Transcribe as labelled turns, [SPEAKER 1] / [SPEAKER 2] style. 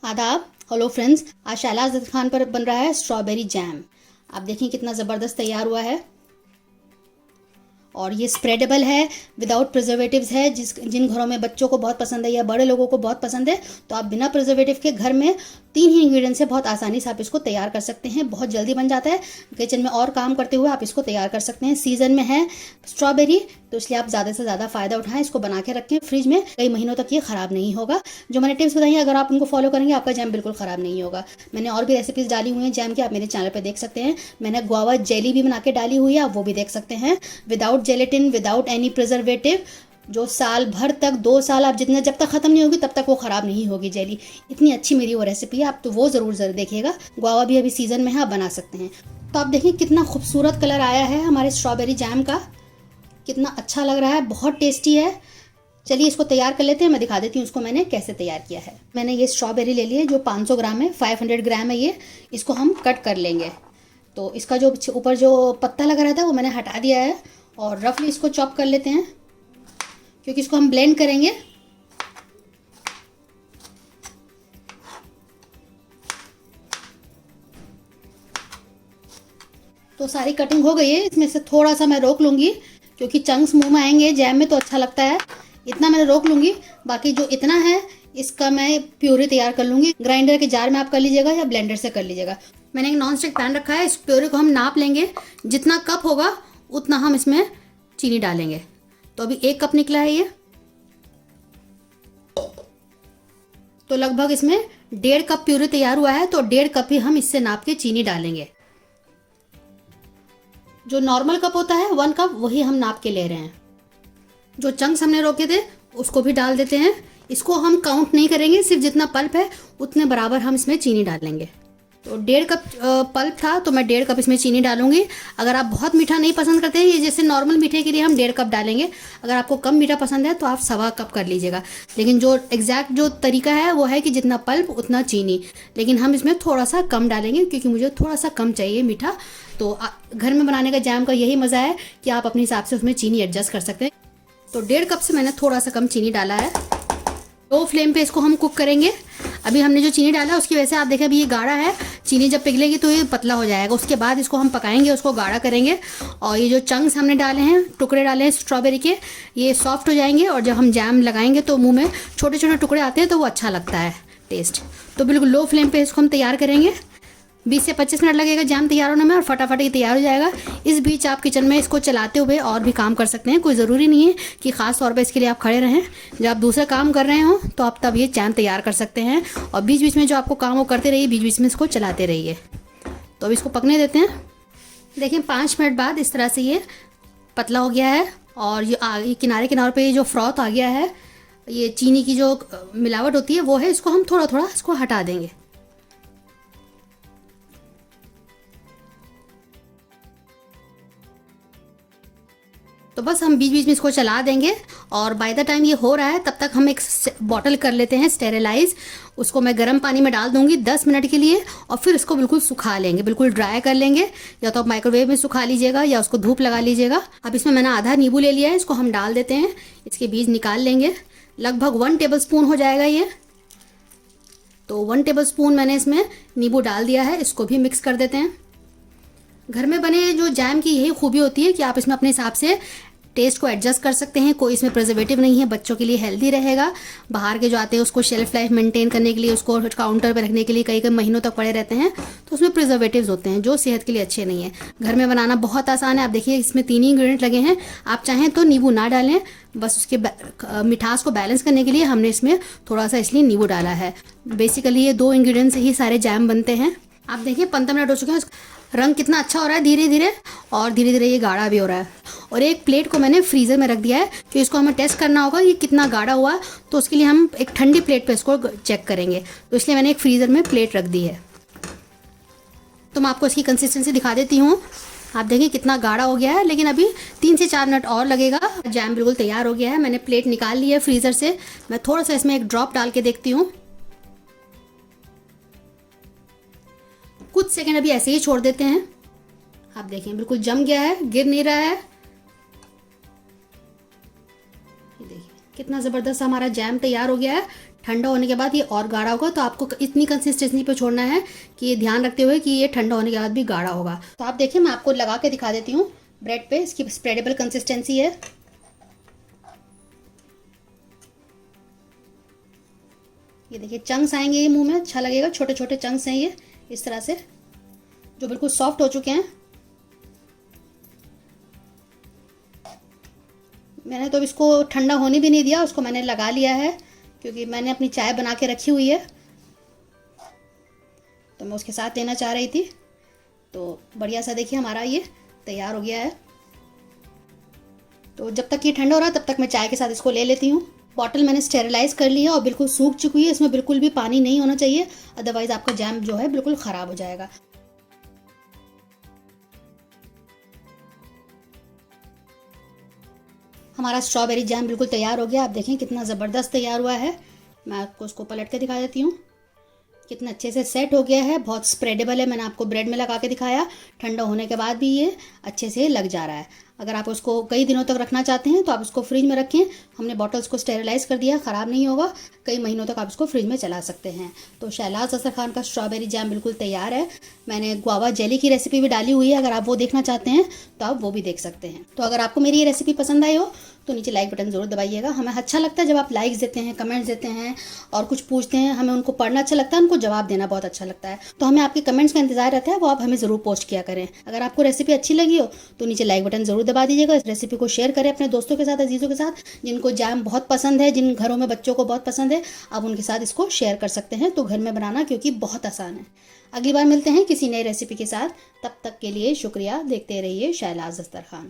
[SPEAKER 1] आदाब। Hello friends, आज शैलाज खान पर बन रहा है स्ट्रॉबेरी जैम। आप देखिए कितना ज़बरदस्त तैयार हुआ है और ये स्प्रेडेबल है, विदाउट प्रिजर्वेटिव्स है। जिन घरों में बच्चों को बहुत पसंद है या बड़े लोगों को बहुत पसंद है, तो आप बिना प्रिजर्वेटिव के घर में 3 ही इंग्रेडिएंट से बहुत आसानी से आप इसको तैयार कर सकते हैं। बहुत जल्दी बन जाता है। किचन में और काम करते हुए आप इसको तैयार कर सकते हैं। सीजन में है स्ट्रॉबेरी, तो इसलिए आप ज़्यादा से ज़्यादा फ़ायदा उठाएं। इसको बना के रखें फ्रिज में, कई महीनों तक ये ख़राब नहीं होगा। जो मैंने टिप्स बताई हैं, अगर आप उनको फॉलो करेंगे, आपका जैम बिल्कुल ख़राब नहीं होगा। मैंने और भी रेसिपीज़ डाली हुई हैं जैम की, आप मेरे चैनल पर देख सकते हैं। मैंने गुआवा जेली भी बना के डाली हुई है, आप वो भी देख सकते हैं। Without gelatin, without any preservative, जो साल भर तक, 2 साल, आप जितना जब तक ख़त्म नहीं होगी तब तक वो ख़राब नहीं होगी जेली। इतनी अच्छी मेरी वो रेसिपी है, आप तो वो ज़रूर देखिएगा। गुआवा भी अभी सीज़न में है, आप बना सकते हैं। तो आप देखिए कितना खूबसूरत कलर आया है हमारे स्ट्रॉबेरी जैम का, कितना अच्छा लग रहा है, बहुत टेस्टी है। चलिए इसको तैयार कर लेते हैं। मैं दिखा देती हूँ उसको मैंने कैसे तैयार किया है। मैंने ये स्ट्रॉबेरी ले ली है जो 500 ग्राम है, 500 ग्राम है ये। इसको हम कट कर लेंगे। तो इसका जो ऊपर जो पत्ता लगा रहता है वो मैंने हटा दिया है और रफली इसको चॉप कर लेते हैं, क्योंकि इसको हम ब्लेंड करेंगे। तो सारी कटिंग हो गई है। इसमें से थोड़ा सा मैं रोक लूँगी, क्योंकि चंक्स मुंह में आएंगे जैम में तो अच्छा लगता है। इतना मैंने रोक लूँगी, बाकी जो इतना है इसका मैं प्यूरी तैयार कर लूँगी। ग्राइंडर के जार में आप कर लीजिएगा या ब्लेंडर से कर लीजिएगा। मैंने एक नॉन स्टिक पैन रखा है। इस प्यूरी को हम नाप लेंगे, जितना कप होगा उतना हम इसमें चीनी डालेंगे। तो अभी 1 कप निकला है ये, तो लगभग इसमें 1.5 कप प्यूरी तैयार हुआ है। तो 1.5 कप ही हम इससे नाप के चीनी डालेंगे। जो नॉर्मल कप होता है 1 कप, वही हम नाप के ले रहे हैं। जो चंक्स हमने रोके थे उसको भी डाल देते हैं। इसको हम काउंट नहीं करेंगे, सिर्फ जितना पल्प है उतने बराबर हम इसमें चीनी डालेंगे। तो 1.5 कप पल्प था, तो मैं 1.5 कप इसमें चीनी डालूंगी। अगर आप बहुत मीठा नहीं पसंद करते हैं, ये जैसे नॉर्मल मीठे के लिए हम 1.5 कप डालेंगे। अगर आपको कम मीठा पसंद है तो आप 1.25 कप कर लीजिएगा। लेकिन जो एग्जैक्ट जो तरीका है वो है कि जितना पल्प उतना चीनी। लेकिन हम इसमें थोड़ा सा कम डालेंगे, क्योंकि मुझे थोड़ा सा कम चाहिए मीठा। तो घर में बनाने का जैम का यही मज़ा है कि आप अपने हिसाब से उसमें चीनी एडजस्ट कर सकते हैं। तो 1.5 कप से मैंने थोड़ा सा कम चीनी डाला है। लो फ्लेम पे इसको हम कुक करेंगे। अभी हमने जो चीनी डाला उसकी वजह से आप देखें अभी ये गाढ़ा है। चीनी जब पिघलेगी तो ये पतला हो जाएगा। उसके बाद इसको हम पकाएंगे, उसको गाढ़ा करेंगे। और ये जो चंक्स हमने डाले हैं, टुकड़े डाले हैं स्ट्रॉबेरी के, ये सॉफ्ट हो जाएंगे। और जब हम जैम लगाएंगे तो मुंह में छोटे छोटे टुकड़े आते हैं, तो वो अच्छा लगता है टेस्ट। तो बिल्कुल लो फ्लेम पर इसको हम तैयार करेंगे। 20 से 25 मिनट लगेगा जैम तैयार होने में, और फटाफट ये तैयार हो जाएगा। इस बीच आप किचन में इसको चलाते हुए और भी काम कर सकते हैं। कोई ज़रूरी नहीं है कि ख़ास तौर पे इसके लिए आप खड़े रहें। जब आप दूसरा काम कर रहे हो तो आप तब ये जैम तैयार कर सकते हैं। और बीच बीच में जो आपको काम वो करते रहिए, बीच बीच में इसको चलाते रहिए। तो अब इसको पकने देते हैं। देखिए 5 मिनट बाद इस तरह से ये पतला हो गया है। और ये किनारे किनारे पर जो फ्रॉथ आ गया है, ये चीनी की जो मिलावट होती है वो है। इसको हम थोड़ा थोड़ा इसको हटा देंगे। तो बस हम बीच बीच में इसको चला देंगे। और बाय द टाइम ये हो रहा है तब तक हम एक बॉटल कर लेते हैं स्टेरिलाइज। उसको मैं गर्म पानी में डाल दूंगी 10 मिनट के लिए, और फिर इसको बिल्कुल सुखा लेंगे, बिल्कुल ड्राई कर लेंगे। या तो आप माइक्रोवेव में सुखा लीजिएगा या उसको धूप लगा लीजिएगा। अब इसमें मैंने आधा नींबू ले लिया है, इसको हम डाल देते हैं। इसके बीज निकाल लेंगे। लगभग 1 टेबल स्पून हो जाएगा ये। तो 1 टेबल स्पून मैंने इसमें नींबू डाल दिया है। इसको भी मिक्स कर देते हैं। घर में बने जो जैम की यही खूबी होती है कि आप इसमें अपने हिसाब से टेस्ट को एडजस्ट कर सकते हैं। कोई इसमें प्रिजर्वेटिव नहीं है, बच्चों के लिए हेल्दी रहेगा। बाहर के जो आते हैं उसको शेल्फ लाइफ मेंटेन करने के लिए, उसको काउंटर पर रखने के लिए कई कई महीनों तक पड़े रहते हैं, तो उसमें प्रिजर्वेटिव्स होते हैं जो सेहत के लिए अच्छे नहीं है। घर में बनाना बहुत आसान है। आप देखिए इसमें 3 ही इंग्रेडिएंट लगे हैं। आप चाहें तो नींबू ना डालें, बस उसके मिठास को बैलेंस करने के लिए हमने इसमें थोड़ा सा इसलिए नींबू डाला है। बेसिकली ये 2 इंग्रेडिएंट से ही सारे जैम बनते हैं। आप देखिए 15 मिनट हो चुके हैं। रंग कितना अच्छा हो रहा है धीरे धीरे, और धीरे धीरे ये गाढ़ा भी हो रहा है। और एक प्लेट को मैंने फ्रीज़र में रख दिया है, क्योंकि इसको हमें टेस्ट करना होगा ये कितना गाढ़ा हुआ। तो उसके लिए हम एक ठंडी प्लेट पे इसको चेक करेंगे। तो इसलिए मैंने एक फ्रीज़र में प्लेट रख दी है। तो मैं आपको इसकी कंसिस्टेंसी दिखा देती हूँ। आप देखिए कितना गाढ़ा हो गया है, लेकिन अभी 3 से 4 मिनट और लगेगा। जैम बिल्कुल तैयार हो गया है। मैंने प्लेट निकाल ली है फ्रीज़र से। मैं थोड़ा सा इसमें एक ड्रॉप डाल के देखती हूँ। कुछ सेकंड अभी ऐसे ही छोड़ देते हैं। आप देखें बिल्कुल जम गया है, गिर नहीं रहा है। ये देखिए कितना ज़बरदस्त हमारा जैम तैयार हो गया है। ठंडा होने के बाद ये और गाढ़ा होगा, तो आपको इतनी कंसिस्टेंसी पे छोड़ना है कि ये ध्यान रखते हुए कि ये ठंडा होने के बाद भी गाढ़ा होगा। तो आप देखिए, मैं आपको लगा के दिखा देती हूँ ब्रेड पे, इसकी स्प्रेडेबल कंसिस्टेंसी है। ये देखिए चंक्स आएंगे ये मुंह में, अच्छा लगेगा। छोटे छोटे चंक्स हैं ये इस तरह से, जो बिल्कुल सॉफ्ट हो चुके हैं। मैंने तो इसको ठंडा होने भी नहीं दिया, उसको मैंने लगा लिया है क्योंकि मैंने अपनी चाय बना के रखी हुई है, तो मैं उसके साथ लेना चाह रही थी। तो बढ़िया सा देखिए हमारा ये तैयार हो गया है। तो जब तक ये ठंडा हो रहा है तब तक मैं चाय के साथ इसको ले लेती हूँ। बॉटल मैंने स्टेरिलाइज कर ली है और बिल्कुल सूख चुकी है, इसमें बिल्कुल भी पानी नहीं होना चाहिए, अदरवाइज आपका जैम जो है बिल्कुल ख़राब हो जाएगा। हमारा स्ट्रॉबेरी जैम बिल्कुल तैयार हो गया। आप देखें कितना ज़बरदस्त तैयार हुआ है। मैं आपको उसको पलट के दिखा देती हूँ, कितना अच्छे से सेट हो गया है। बहुत स्प्रेडेबल है, मैंने आपको ब्रेड में लगा के दिखाया। ठंडा होने के बाद भी ये अच्छे से लग जा रहा है। अगर आप उसको कई दिनों तक रखना चाहते हैं तो आप उसको फ्रिज में रखें। हमने बॉटल्स को स्टेरिलाइज कर दिया, ख़राब नहीं होगा, कई महीनों तक आप इसको फ्रिज में चला सकते हैं। तो शहलाज अख्तर खान का स्ट्रॉबेरी जैम बिल्कुल तैयार है। मैंने गुआवा जेली की रेसिपी भी डाली हुई है, अगर आप वो देखना चाहते हैं तो आप वो भी देख सकते हैं। तो अगर आपको मेरी ये रेसिपी पसंद आई हो तो नीचे लाइक बटन ज़रूर दबाइएगा। हमें अच्छा लगता है जब आप लाइक्स देते हैं, कमेंट्स देते हैं और कुछ पूछते हैं, हमें उनको पढ़ना अच्छा लगता है, उनको जवाब देना बहुत अच्छा लगता है। तो हमें आपके कमेंट्स का इंतजार रहता है, वो आप हमें ज़रूर पोस्ट किया करें। अगर आपको रेसिपी अच्छी लगी हो तो नीचे लाइक बटन ज़रूर दबा दीजिएगा। इस रेसिपी को शेयर करें अपने दोस्तों के साथ, अजीज़ों के साथ, जिनको जैम बहुत पसंद है, जिन घरों में बच्चों को बहुत पसंद है, आप उनके साथ इसको शेयर कर सकते हैं। तो घर में बनाना क्योंकि बहुत आसान है। अगली बार मिलते हैं किसी नई रेसिपी के साथ, तब तक के लिए शुक्रिया। देखते रहिए शहलाज अख्तर खान।